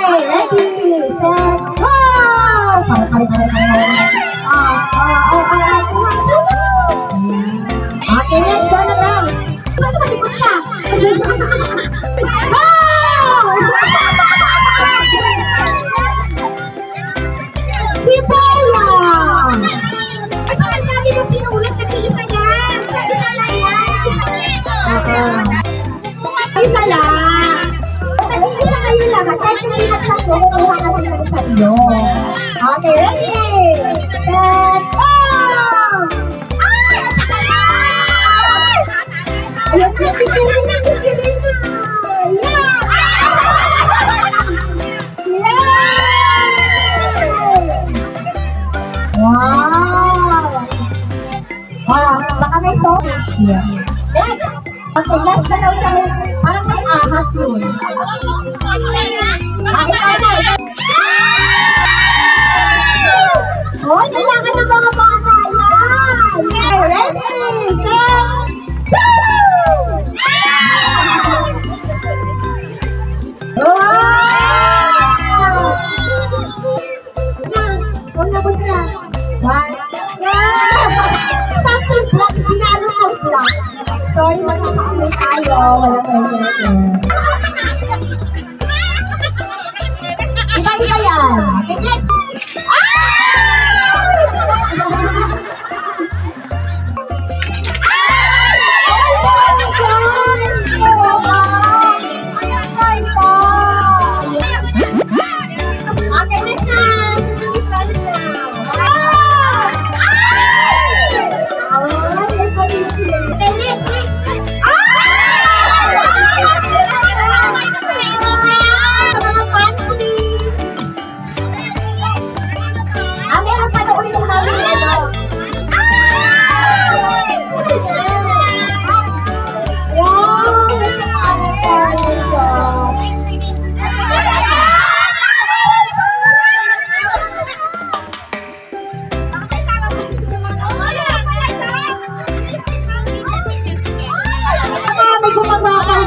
Okay, ready, set, go! Okay, let's go na daw. Ba't malikot ka? Hibola! Ay, bakit dami mo pinulot? Nag-iisa yan. Isa lang yan. Isa lang. Nag-iisa kayo lang. At kahit yung pinat lang po, kukuha ka sila sa iyo. Okay, ready? Set, go! Ay, ang tagal na! Ayun, si Serena, si Serena! Yeah! Wow! Wow, baka may song. Yeah. Next! Okay, last na daw siya. Parang may ahas yun. Ikaw na. Oh, kailangan ng mga bata. Yan! Okay, ready, set, go! Wow! Kumabot na. One. Something black. Pinalo ng black. Sorry, magkakaamay tayo. Walang pressure. Iba-iba yan. Tigit!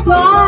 Wow!